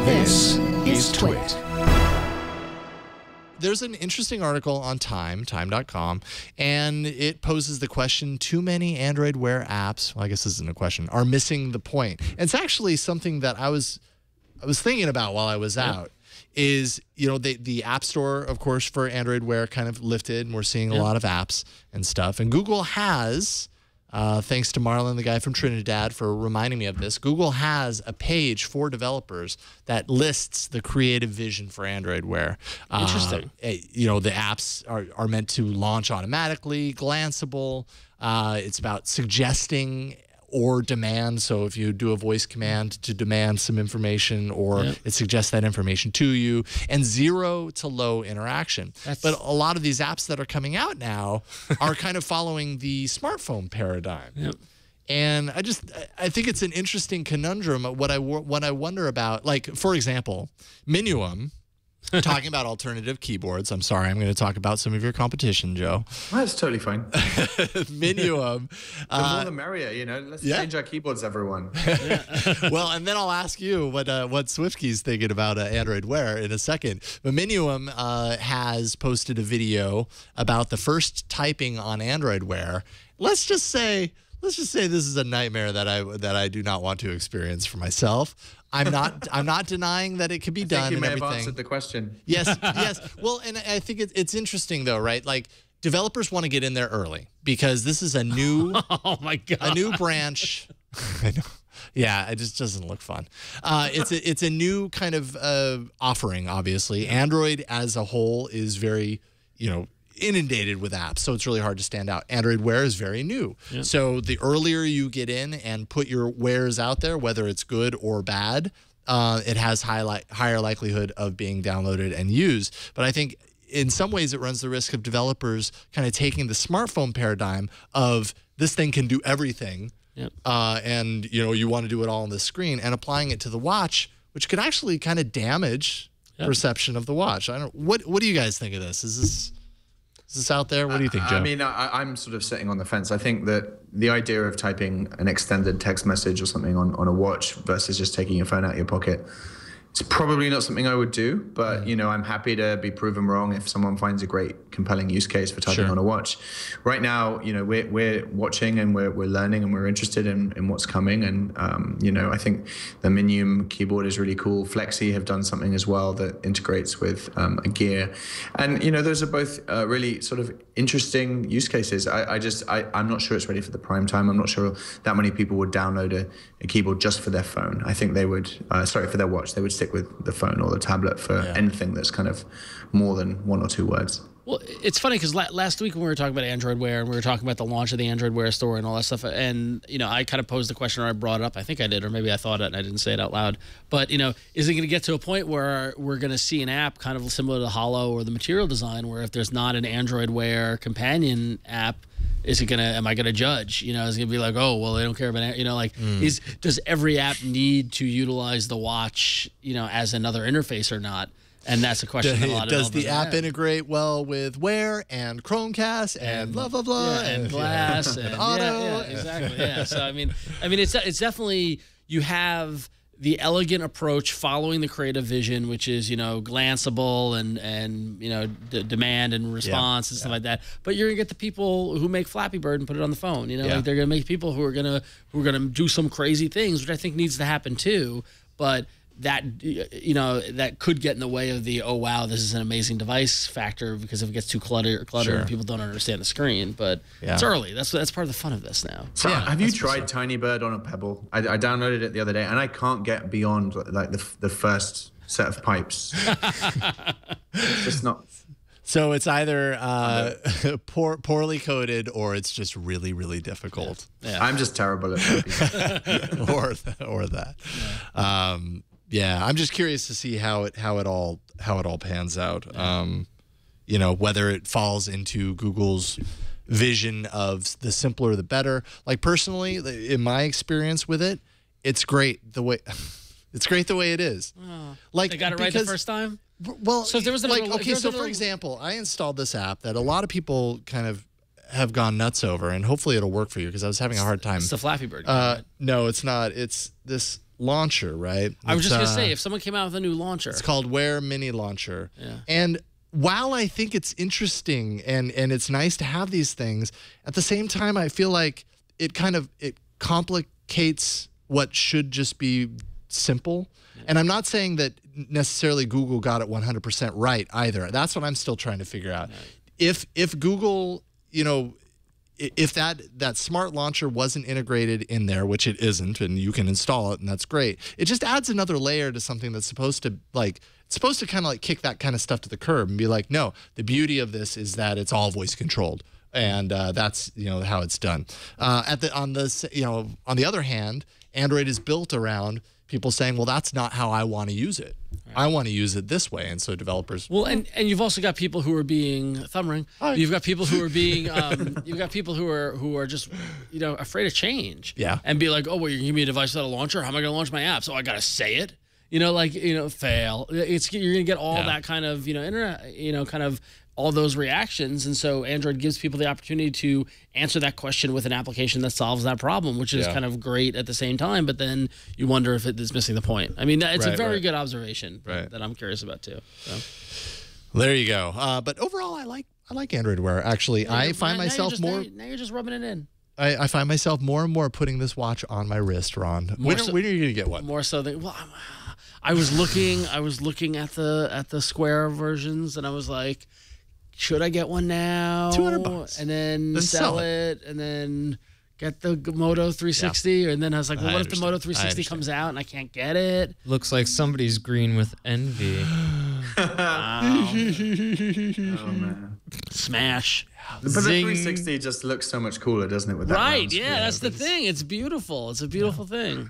This is TWiT. There's an interesting article on time.com, and it poses the question, too many Android Wear apps, well, I guess this isn't a question, are missing the point. And it's actually something that I was thinking about while I was out. Is, you know, the App Store, of course, for Android Wear kind of lifted, and we're seeing a lot of apps and stuff. And Google has, thanks to Marlon, the guy from Trinidad, for reminding me of this, Google has a page for developers that lists the creative vision for Android Wear. Interesting. You know, the apps are meant to launch automatically, glanceable. It's about suggesting or demand. So if you do a voice command to demand some information, or it suggests that information to you, and zero to low interaction. But a lot of these apps that are coming out now are kind of following the smartphone paradigm. And I think it's an interesting conundrum. What I wonder about, like, for example, Minuum, talking about alternative keyboards. I'm sorry, I'm going to talk about some of your competition, Joe. Well, that's totally fine. Minuum. The more the merrier, you know. Let's change our keyboards, everyone. Well, and then I'll ask you what SwiftKey's thinking about Android Wear in a second. But Minuum has posted a video about the first typing on Android Wear. Let's just say this is a nightmare that I do not want to experience for myself. I'm not denying that it could be done. You may and have everything. answered the question. Yes. Well, and I think it's interesting though, right? Like, developers want to get in there early because this is a new a new branch. I know. Yeah, it just doesn't look fun. It's a new kind of offering. Obviously, Android as a whole is very, you know, inundated with apps, so it's really hard to stand out. Android Wear is very new. So the earlier you get in and put your wares out there, whether it's good or bad, it has higher likelihood of being downloaded and used. But I think in some ways it runs the risk of developers kind of taking the smartphone paradigm of this thing can do everything, and you know, you want to do it all on the screen, and applying it to the watch, which could actually kind of damage perception of the watch. I don't. What do you guys think of this? Is this out there? What do you think, Joe? I mean, I'm sort of sitting on the fence. I think that the idea of typing an extended text message or something on a watch versus just taking your phone out of your pocket, it's probably not something I would do, but you know, I'm happy to be proven wrong if someone finds a great, compelling use case for typing on a watch. Right now, you know, we're watching and we're learning and we're interested in what's coming. And you know, I think the Minuum keyboard is really cool. Flexi have done something as well that integrates with a gear, and you know, those are both really sort of interesting use cases. I'm not sure it's ready for the prime time. I'm not sure that many people would download a keyboard just for their phone. I think they would, for their watch, they would stick with the phone or the tablet for anything that's kind of more than one or two words. Well, it's funny because last week when we were talking about Android Wear and we were talking about the launch of the Android Wear store and all that stuff, and you know, I kind of posed the question, or I brought it up. I think I did, or maybe I thought it and I didn't say it out loud. But you know, is it going to get to a point where we're going to see an app kind of similar to Hollow or the Material Design, where if there's not an Android Wear companion app, am I gonna judge? You know, is it gonna be like, oh, well, they don't care about, you know, like, does every app need to utilize the watch, you know, as another interface or not? And that's a question that a lot of does the app have. Integrate well with Wear and Chromecast and blah blah blah and Glass and Auto? Exactly. So I mean, it's definitely, you have the elegant approach following the creative vision, which is, you know, glanceable and you know, demand and response and stuff like that. But you're gonna get the people who make Flappy Bird and put it on the phone. You know, like they're gonna make people who are gonna do some crazy things, which I think needs to happen too. But that, you know, that could get in the way of the, oh wow, this is an amazing device factor, because if it gets too cluttered and people don't understand the screen. But it's early. That's part of the fun of this now. So have you tried Tiny Bird on a Pebble? I downloaded it the other day and I can't get beyond like the first set of pipes. It's just not. So it's either poorly coded or it's just really, really difficult. I'm just terrible at typing. or that. I'm just curious to see how it all pans out. You know, whether it falls into Google's vision of the simpler the better. Like, personally, in my experience with it, it's great the way it is. Oh, like, they got it right the first time? Well, so if there was for example, I installed this app that a lot of people kind of have gone nuts over, and hopefully it'll work for you, because I was having a hard time. It's the Flappy Bird. No, it's not. It's this. launcher, right? I was just going to say, if someone came out with a new launcher. It's called Wear Mini Launcher. Yeah. And while I think it's interesting and it's nice to have these things, at the same time, I feel like it complicates what should just be simple. And I'm not saying that necessarily Google got it 100% right either. That's what I'm still trying to figure out. If Google, if that smart launcher wasn't integrated in there, which it isn't, and you can install it, and that's great, it just adds another layer to something that's supposed to kind of like kick that kind of stuff to the curb and be like, no, the beauty of this is that it's all voice controlled. And that's how it's done. On the other hand, Android is built around people saying, well, that's not how I want to use it. Right. I want to use it this way. And so developers. Well, and you've also got people who are being thumb ring. You've got people who are being you've got people who are just afraid of change. Yeah. And be like, oh, well, you're gonna give me a device without a launcher. How am I gonna launch my app? So I gotta say it. Fail. You're gonna get all that kind of internet, kind of all those reactions. And so Android gives people the opportunity to answer that question with an application that solves that problem, which is kind of great at the same time. But then you wonder if it is missing the point. I mean, it's a very good observation that I'm curious about too. So. There you go. But overall, I like Android Wear. Actually, I find myself more. Now you're just rubbing it in. I find myself more and more putting this watch on my wrist, Ron. When are you gonna get one? More so than I was looking at the Square versions, and I was like, should I get one now? $200, and then sell it, and then get the Moto 360, and then I was like, well, what if the Moto 360 comes out and I can't get it? Looks like somebody's green with envy. Oh man, smash! But the 360 just looks so much cooler, doesn't it? With that right? Yeah, that's the thing. It's beautiful. It's a beautiful thing.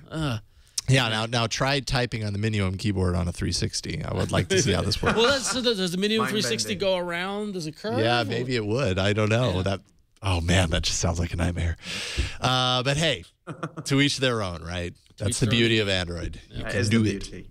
Yeah, now try typing on the Minium keyboard on a 360. I would like to see how this works. Well, does the Minium 360 go around? Does it curve? Yeah, maybe it would. I don't know. Yeah. Oh man, that just sounds like a nightmare. But hey, to each their own, right? That's the beauty of Android. You can do it.